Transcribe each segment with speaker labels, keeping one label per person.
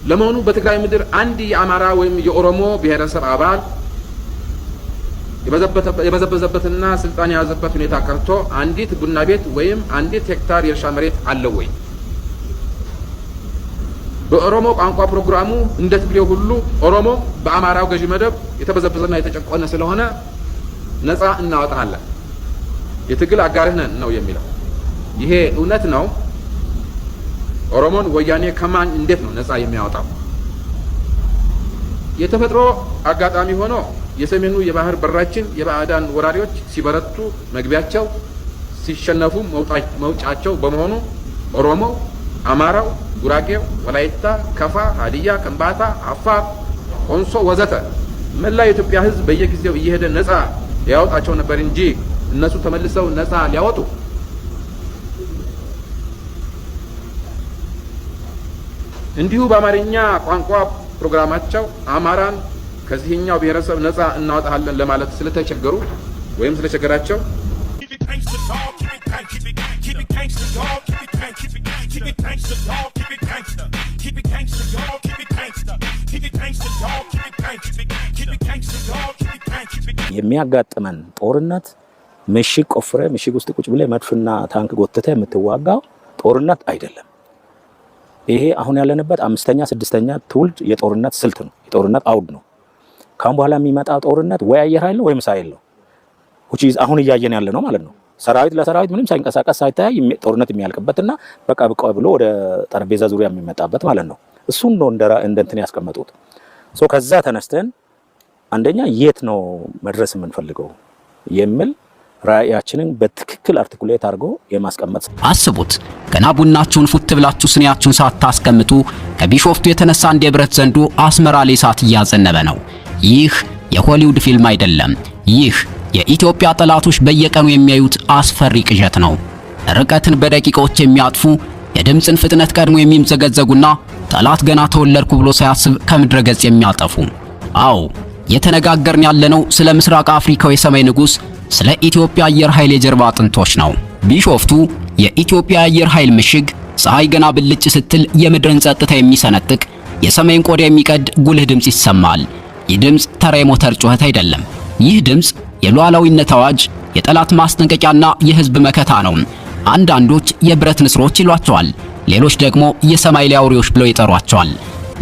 Speaker 1: ለመሆኑ በትግራይ ምድር አንድ የአማራ ወይም የኦሮሞ ብሔረሰብ አባል የበዘበዘበትና ስልጣን የያዘበት ሁኔታ ቀርቶ አንዲት ቡና ቤት ወይም አንዲት ሄክታር የእርሻ መሬት አለው ወይ? በኦሮሞ ቋንቋ ፕሮግራሙ እንደ ትግሬው ሁሉ ኦሮሞ በአማራው ገዢ መደብ የተበዘበዘና የተጨቆነ ስለሆነ ነፃ እናወጣለን፣ የትግል አጋርህ ነን ነው የሚለው። ይሄ እውነት ነው? ኦሮሞን ወያኔ ከማን እንዴት ነው ነፃ የሚያወጣው? የተፈጥሮ አጋጣሚ ሆኖ የሰሜኑ የባህር በራችን የባዕዳን ወራሪዎች ሲበረቱ መግቢያቸው፣ ሲሸነፉ መውጫቸው በመሆኑ ኦሮሞ፣ አማራው፣ ጉራጌው፣ ወላይታ፣ ከፋ፣ ሀዲያ፣ ከምባታ፣ አፋር፣ ኮንሶ ወዘተ መላ የኢትዮጵያ ሕዝብ በየጊዜው እየሄደ ነፃ ሊያወጣቸው ነበር እንጂ እነሱ ተመልሰው ነፃ ሊያወጡ እንዲሁ በአማርኛ ቋንቋ ፕሮግራማቸው አማራን ከዚህኛው ብሔረሰብ ነፃ እናወጣለን ለማለት ስለተቸገሩ ወይም ስለቸገራቸው
Speaker 2: የሚያጋጥመን ጦርነት ምሽግ ቆፍረ ምሽግ ውስጥ ቁጭ ብለ መድፍና ታንክ ጎትተ የምትዋጋው ጦርነት አይደለም። ይሄ አሁን ያለንበት አምስተኛ ስድስተኛ ትውልድ የጦርነት ስልት ነው፣ የጦርነት አውድ ነው። ካሁን በኋላ የሚመጣ ጦርነት ወይ አየር ኃይል ነው ወይ ሚሳኤል ነው። አሁን እያየን ያለ ነው ማለት ነው። ሰራዊት ለሰራዊት ምንም ሳይንቀሳቀስ ሳይታይ ጦርነት የሚያልቅበትና በቃ በቃ ብሎ ወደ ጠረጴዛ ዙሪያ የሚመጣበት ማለት ነው። እሱን ነው እንደ እንትን ያስቀመጡት። ከዛ ተነስተን አንደኛ የት ነው መድረስ የምንፈልገው የሚል ራእያችንን በትክክል አርቲኩሌት አድርጎ የማስቀመጥ
Speaker 3: አስቡት። ገና ቡናችሁን ፉት ብላችሁ ስኒያችሁን ሳታስቀምጡ ከቢሾፍቱ የተነሳ እንደ ብረት ዘንዶ አስመራ ላይ እሳት እያዘነበ ነው። ይህ የሆሊውድ ፊልም አይደለም። ይህ የኢትዮጵያ ጠላቶች በየቀኑ የሚያዩት አስፈሪ ቅዠት ነው። ርቀትን በደቂቃዎች የሚያጥፉ የድምፅን ፍጥነት ቀድሞ የሚምዘገዘጉና ጠላት ገና ተወለድኩ ብሎ ሳያስብ ከምድረ ገጽ የሚያጠፉ። አዎ የተነጋገርን ያለነው ስለ ምስራቅ አፍሪካው የሰማይ ንጉስ ስለ ኢትዮጵያ አየር ኃይል የጀርባ አጥንቶች ነው። ቢሾፍቱ የኢትዮጵያ አየር ኃይል ምሽግ ፀሐይ ገና ብልጭ ስትል የምድርን ጸጥታ የሚሰነጥቅ የሰማይን ቆዳ የሚቀድ ጉልህ ድምፅ ይሰማል። ይህ ድምፅ ተራ የሞተር ጩኸት አይደለም። ይህ ድምፅ የሉዓላዊነት አዋጅ፣ የጠላት ማስጠንቀቂያና የህዝብ መከታ ነው። አንዳንዶች የብረት ንስሮች ይሏቸዋል፣ ሌሎች ደግሞ የሰማይ ላይ አውሬዎች ብለው ይጠሯቸዋል።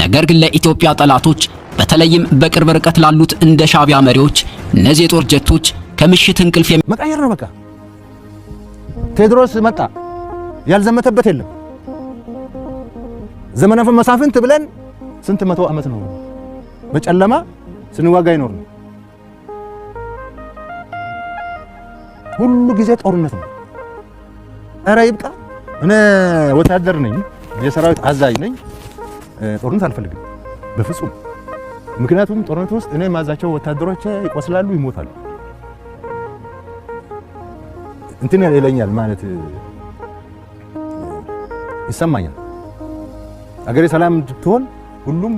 Speaker 3: ነገር ግን ለኢትዮጵያ ጠላቶች በተለይም በቅርብ ርቀት ላሉት እንደ ሻቢያ መሪዎች እነዚህ የጦር ጀቶች ከምሽት እንቅልፍ
Speaker 4: መቃየር ነው። በቃ ቴዎድሮስ መጣ ያልዘመተበት የለም። ዘመነ መሳፍንት ብለን ስንት መቶ ዓመት ነው በጨለማ ስንዋጋ ይኖር ነው። ሁሉ ጊዜ ጦርነት ነው። ኧረ ይብቃ። እኔ ወታደር ነኝ፣ የሰራዊት አዛዥ ነኝ። ጦርነት አልፈልግም በፍጹም። ምክንያቱም ጦርነት ውስጥ እኔ ማዛቸው ወታደሮች ይቆስላሉ፣ ይሞታሉ። እንትን ይለኛል ማለት ይሰማኛል። አገሬ ሰላም እንድትሆን ሁሉም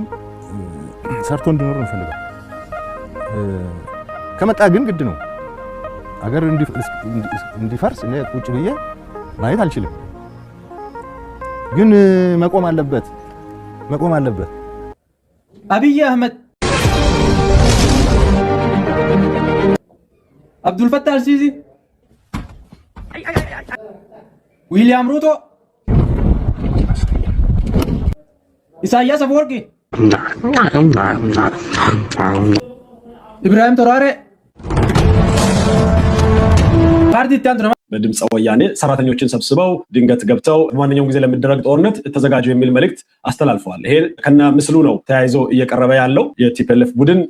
Speaker 4: ሰርቶ እንዲኖር እንፈልጋለን። ከመጣ ግን ግድ ነው። አገር እንዲፈርስ እኔ ቁጭ ብዬ ማየት አልችልም። ግን መቆም አለበት፣ መቆም አለበት።
Speaker 5: አብይ አህመድ፣ አብዱል ፈታህ አልሲሲ፣ ዊሊያም ሩቶ፣ ኢሳያስ አፈወርቂ፣ ኢብራሂም ተራሬ ፓርቲ ታንትራ
Speaker 6: በድምጽ ወያኔ ሰራተኞችን ሰብስበው ድንገት ገብተው በማንኛውም ጊዜ ለሚደረግ ጦርነት ተዘጋጁ የሚል መልእክት አስተላልፈዋል። ይሄ ከነ ምስሉ ነው ተያይዞ እየቀረበ ያለው። የቲፒኤልኤፍ ቡድን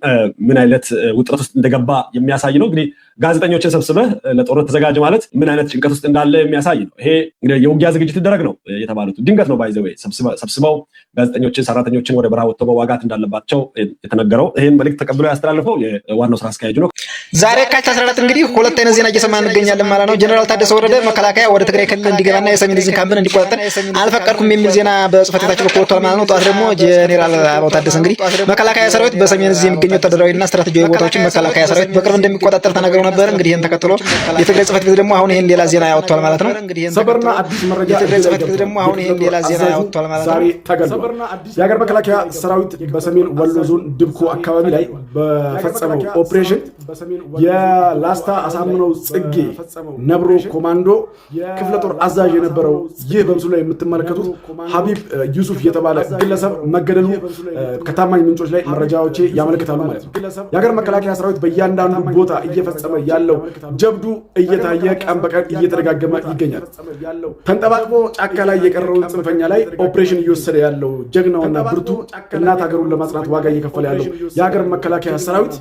Speaker 6: ምን አይነት ውጥረት ውስጥ እንደገባ የሚያሳይ ነው። እንግዲህ ጋዜጠኞችን ሰብስበህ ለጦርነት ተዘጋጅ ማለት ምን አይነት ጭንቀት ውስጥ እንዳለ የሚያሳይ ነው። ይሄ እንግዲህ የውጊያ ዝግጅት ይደረግ ነው የተባሉት ድንገት ነው ባይዘው ሰብስበው ጋዜጠኞችን ሰራተኞችን ወደ በረሃ ወጥተው መዋጋት እንዳለባቸው የተነገረው። ይሄን መልእክት ተቀብሎ ያስተላልፈው የዋናው ስራ አስኪያጅ ነው።
Speaker 7: ዛሬ የካቲት 14 እንግዲህ ሁለት አይነት ዜና እየሰማን እንገኛለን ማለት ነው። ጀነራል ታደሰ ወረደ መከላከያ ወደ ትግራይ ክልል እንዲገባና የሰሜን ዕዝን ካምፕን እንዲቆጣጠር አልፈቀድኩም የሚል ዜና በጽህፈት ቤታቸው በኩል ወጥቷል ማለት ነው። ጧት ደግሞ ጀነራል አበባው ታደሰ እንግዲህ መከላከያ ሰራዊት በሰሜን ዕዝ የሚገኙ ወታደራዊና ስትራቴጂያዊ ቦታዎችን መከላከያ ሰራዊት በቅርብ እንደሚቆጣጠር ተናግረው ተናግረው ነበር። እንግዲህ ይህን ተከትሎ የትግራይ ጽሕፈት ቤት ደግሞ አሁን ይህን ሌላ ዜና ያወጥቷል ማለት ነው።
Speaker 6: ሰበርና አዲስ መረጃ
Speaker 7: የትግራይ ጽሕፈት ቤት ደግሞ አሁን ይህን ሌላ ዜና ያወጥቷል ማለት ነው።
Speaker 6: ዛሬ ተገልጿል። የሀገር መከላከያ ሰራዊት በሰሜን ወሎ ዞን ድብኮ አካባቢ ላይ በፈጸመው ኦፕሬሽን የላስታ አሳምነው ጽጌ ነብሮ ኮማንዶ ክፍለ ጦር አዛዥ የነበረው ይህ በምስሉ ላይ የምትመለከቱት ሀቢብ ዩሱፍ የተባለ ግለሰብ መገደሉ ከታማኝ ምንጮች ላይ መረጃዎች ያመለክታሉ ማለት ነው። የሀገር መከላከያ ሰራዊት በእያንዳንዱ ቦታ እየፈጸመ ያለው ጀብዱ እየታየ ቀን በቀን እየተደጋገመ ይገኛል። ተንጠባጥቦ ጫካ ላይ የቀረውን ጽንፈኛ ላይ ኦፕሬሽን እየወሰደ ያለው ጀግናውና ብርቱ እናት ሀገሩን ለማጽናት ዋጋ እየከፈለ ያለው የሀገር መከላከያ ሰራዊት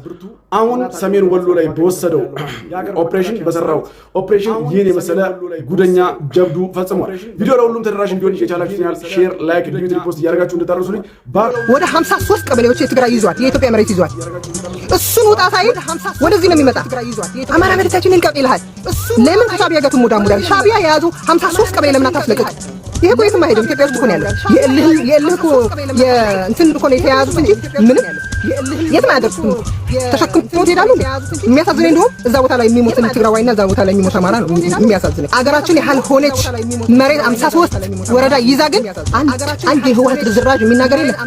Speaker 6: አሁን ሰሜን ወሎ ላይ በወሰደው ኦፕሬሽን በሰራው ኦፕሬሽን ይህን የመሰለ ጉደኛ ጀብዱ ፈጽሟል። ቪዲዮ ለሁሉም ተደራሽ እንዲሆን የቻላችሁትን ሼር፣ ላይክ፣ ዲዩቲ ፖስት እያደረጋችሁ እንድታደርሱልኝ።
Speaker 8: ወደ 53 ቀበሌዎች የትግራይ ይዟል፣ የኢትዮጵያ መሬት ይዟል። እሱን ውጣ ሳይል ወደዚህ ነው የሚመጣ። አማራ መሬታችንን እንቀጥ ይልሃል። ለምን ከሻቢያ ጋር ትሞዳሙዳል? ሻቢያ የያዙ 53 ቀበሌ ለምን አታስለቅቅ? ይሄ እኮ የትም አይሄድም። ኢትዮጵያ ውስጥ እኮ ነው ያለው። የእልህ እኮ የእንትን እኮ ነው የተያዙት እንጂ ምንም የትም አያደርሱም። ተሸክመው ይሄዳሉ። የሚያሳዝነኝ እንደውም እዛ ቦታ ላይ የሚሞት ትግራዋይና እዛ ቦታ ላይ የሚሞት አማራ ነው የሚያሳዝነኝ። አገራችን ያህል ሆነች መሬት 53 ወረዳ ይዛ ግን አንድ የህወሓት ድርዝራዥ የሚናገር የለም።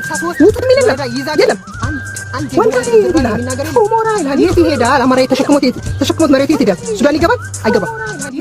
Speaker 8: ውጡ የሚል የለም። ወንድም ይላል ሞራ ይላል። የት ይሄዳል? አማራ ተሸክሞት መሬት የት ይሄዳል? ሱዳን ይገባል? አይገባም።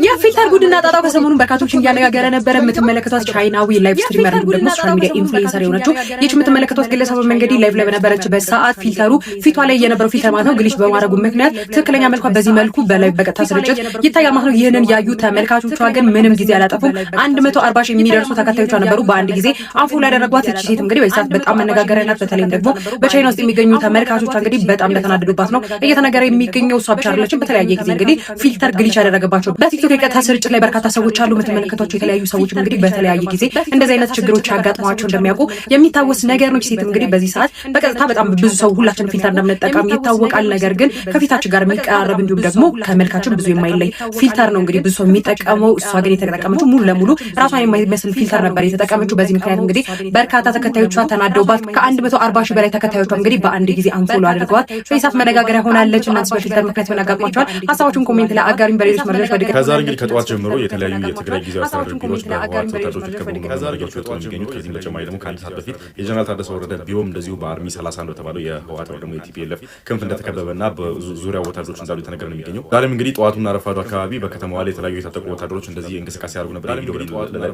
Speaker 9: የፊልተር ጉድና ጣጣው ከሰሞኑን በርካቶችን እያነጋገረ ነበረ። የምትመለከቷት ቻይናዊ ላይቭ ስትሪመር ደግሞ ሶሻል ሚዲያ ኢንፍሉዌንሰር የሆነችው ይህች የምትመለከቷት ግለሰብ መንገዲ ላይቭ ላይ በነበረችበት ሰዓት ፊልተሩ ፊቷ ላይ የነበረው ፊልተር ማለት ነው ግሊች በማድረጉ ምክንያት ትክክለኛ መልኳ በዚህ መልኩ በላይቭ በቀጥታ ስርጭት ይታያል ማለት ነው። ይህንን ያዩ ተመልካቾቿ ግን ምንም ጊዜ አላጠፉም። 140 ሺህ የሚደርሱ ተከታዮቿ ነበሩ በአንድ ጊዜ አፉ ላይ ያደረጓት። እቺ ሴት እንግዲህ በዚህ ሰዓት በጣም መነጋገሪያ ናት። በተለይም ደግሞ በቻይና ውስጥ የሚገኙ ተመልካቾቿ እንግዲህ በጣም እንደተናደዱባት ነው እየተነገረ የሚገኘው። እሷ ብቻ አይደለችም። በተለያየ ጊዜ እንግዲህ ፊልተር ግሊች ያደረገባቸው በቲክቶክ የቀጥታ ስርጭት ላይ በርካታ ሰዎች አሉ። የምትመለከቷቸው የተለያዩ ሰዎች እንግዲህ በተለያየ ጊዜ እንደዚህ አይነት ችግሮች ያጋጥሟቸው እንደሚያውቁ የሚታወስ ነገር ነው። ሴት እንግዲህ በዚህ ሰዓት በቀጥታ በጣም ብዙ ሰው ሁላችን ፊልተር እንደምንጠቀም ይታወቃል። ነገር ግን ከፊታችን ጋር የሚቀራረብ እንዲሁም ደግሞ ከመልካችን ብዙ የማይለይ ፊልተር ነው እንግዲህ ብዙ ሰው የሚጠቀመው። እሷ ግን የተጠቀመችው ሙሉ ለሙሉ ራሷን የማይመስል ፊልተር ነበር የተጠቀመችው። በዚህ ምክንያት እንግዲህ በርካታ ተከታዮቿ ተናደውባት ከ140 ሺህ በላይ ተከታዮቿ እንግዲህ በአንድ ጊዜ አንፎሎ አድርገዋት በይሳት መነጋገሪያ ሆናለች። እናንተ በፊልተር ምክንያት ምን አጋጥሟቸዋል? ሀሳባችሁን ኮሜንት ላይ አጋሩኝ። በሌሎች መረጃዎች ወደ
Speaker 10: ከዛሬ እንግዲህ ከጠዋት ጀምሮ የተለያዩ የትግራይ ጊዜያዊ አስተዳደር ቢሮዎች በህወሓት ወታደሮች ተከበው መረጃዎች ወጥተው የሚገኙት። ከዚህም በተጨማሪ ደግሞ ከአንድ ሰዓት በፊት የጀነራል ታደሰ ወረደ ቢሮም እንደዚሁ በአርሚ 30 እንደተባለው የህወሓት ወይ ደግሞ የቲፒኤልኤፍ ክንፍ እንደተከበበና በዙሪያው ወታደሮች እንዳሉ የተነገረ ነው የሚገኘው። ዛሬም እንግዲህ ጠዋቱና ረፋዱ አካባቢ በከተማዋ ላይ የተለያዩ የታጠቁ ወታደሮች እንደዚህ እንቅስቃሴ ያደርጉ ነበር።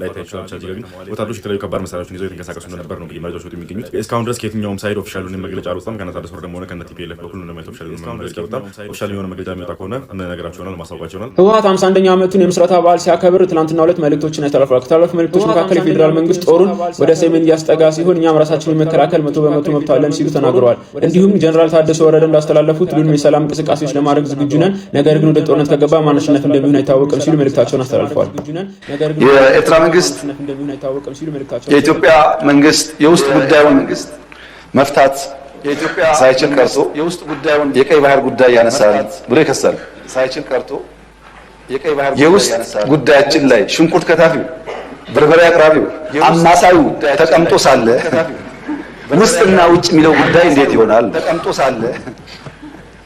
Speaker 10: ላይ ታይቷል። ግን ወታደሮች የተለያዩ ከባድ መሳሪያዎችን ይዘው የተንቀሳቀሱ እንደነበር ነው እንግዲህ መረጃዎች ወጡ የሚገኙት። እስካሁን ድረስ ከየትኛውም ሳይድ ኦፊሻል የሆነ መግለጫ አልወጣም። ከነ ታደሰ ወረደም ሆነ ከነ ቲፒኤልኤፍ በኩል ነው ማለት ኦፊሻል የሆነ መግለጫ አልወጣም። ኦፊሻል የሆነ መግለጫ የሚወጣ ከሆነ እንነግራችሁ ይሆናል፣ ማሳወቃችሁ ይሆናል።
Speaker 5: ህወሓት 51ኛ ዓመቱን የምስረታ በዓል ሲያከብር ትናንትና ሁለት መልእክቶችን ያስተላልፋል። ከተላለፉ መልእክቶች መካከል የፌዴራል መንግስት ጦሩን ወደ ሰሜን እያስጠጋ ሲሆን እኛም ራሳችንን መከላከል 100% መብት አለን ሲሉ ተናግረዋል። እንዲሁም ጀነራል ታደሰ ወረደ እንዳስተላለፉት ሁሉንም የሰላም እንቅስቃሴዎች ለማድረግ ዝግጁ ነን፣ ነገር ግን ወደ ጦርነት ከገባ ማናሸነፍ እንደሚሆን አይታወቅም ሲሉ መልእክታቸውን አስተላልፈዋል።
Speaker 11: የኤርትራ መንግስት የኢትዮጵያ መንግስት የውስጥ ጉዳዩን መፍታት ሳይችል ቀርቶ የቀይ ባህር ጉዳይ ያነሳል ብሎ ይከሳል። ሳይችል ቀርቶ የውስጥ ጉዳያችን ላይ ሽንኩርት ከታፊው፣ በርበሬ አቅራቢው፣ አማሳዩ ተቀምጦ ሳለ ውስጥና ውጭ የሚለው ጉዳይ እንዴት ይሆናል? ተቀምጦ ሳለ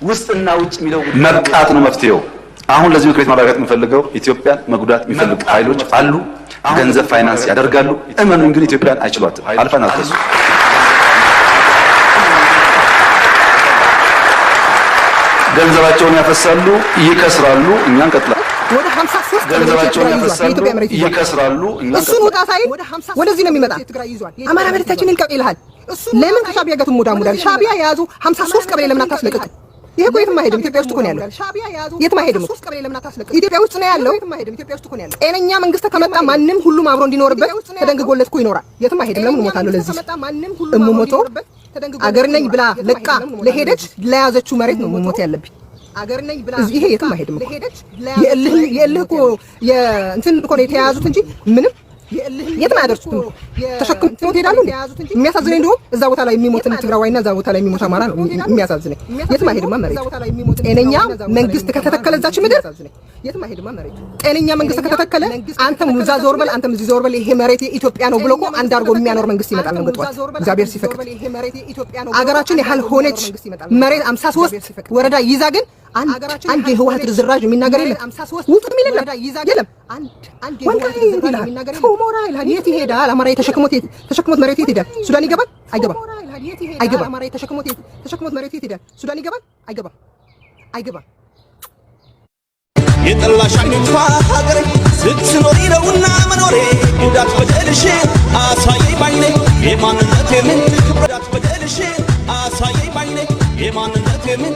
Speaker 11: ውስጥና ውጭ የሚለው መብቃት ነው መፍትሄው። አሁን ለዚህ ምክር ቤት ማረጋገጥ የምፈልገው ኢትዮጵያን መጉዳት የሚፈልጉ ኃይሎች አሉ። ገንዘብ ፋይናንስ ያደርጋሉ። እመኑኝ ግን ኢትዮጵያን አይችሏትም። አልፈን አልተሱ ገንዘባቸውን ያፈሳሉ፣ ይከስራሉ። እኛ እንቀጥላለን።
Speaker 8: ወደ 53
Speaker 11: ገንዘባቸውን ያፈሳሉ፣ ይከስራሉ።
Speaker 8: እሱን ውጣ ሳይል ወደዚህ ነው የሚመጣ። አማራ መሬታችንን እንቀጥ ይልሃል። ለምን ከሻቢያ ጋር ትሞዳሙዳል? ሻቢያ የያዙ 53 ቀበሌ ለምን አታስለቅቅ? ይሄ እኮ የትም አይሄድም። ኢትዮጵያ ውስጥ እኮ ነው ያለው። የትም አይሄድም። ኢትዮጵያ ውስጥ ነው ያለው። ጤነኛ መንግስት ከመጣ ማንም ሁሉም አብሮ እንዲኖርበት ተደንግጎለት እኮ ይኖራል። የትም አይሄድም። ለምን እሞታለሁ? ለዚህ እምሞቶ አገር ነኝ ብላ ለቃ ለሄደች ለያዘችው መሬት ነው መሞት ያለብኝ። አገር ነኝ ብላ ይሄ የትም አይሄድም። የእልህ እኮ የእንትን እኮ ነው የተያዙት እንጂ ምንም የትም አያደርሱትም። ተሸክመው ይሄዳሉ። የሚያሳዝነኝ እንደውም እዛ ቦታ ላይ የሚሞት ትግራዋይና እዛ ቦታ ላይ የሚሞት አማራ ነው የሚያሳዝነኝ። የትም አይሄድማ መሬት። ጤነኛ መንግስት ከተተከለ እዛች ምድር የትም አይሄድማ መሬት። ጤነኛ መንግስት ከተተከለ አንተም እዛ ዞር በል፣ አንተም እዚህ ዞር በል፣ ይሄ መሬት የኢትዮጵያ ነው ብሎ እኮ አንድ አድርጎ የሚያኖር መንግስት ይመጣል ነው ገጥቷል። እግዚአብሔር ሲፈቅድ አገራችን ያህል ሆነች መሬት 53 ወረዳ ይዛ ግን አንድ የህወሓት ርዝራዥ የሚናገር የለም። ውጡ የሚል የለም። ሞራ ይላል። የት ይሄዳል? አማራ ተሸክሞት መሬት የት ይሄዳል? ሱዳን ይገባል? አይገባም። አማራ ተሸክሞት መሬት የት ይሄዳል? ሱዳን ይገባል? አይገባም።
Speaker 12: የጠላሽ አይኗ ሀገሬ ስትኖሪ ነውና መኖሬ ጉዳት በደልሽ አሳየኝ ባይኔ የማንነቴ ምን ጉዳት በደልሽ አሳየኝ ባይኔ የማንነቴ ምን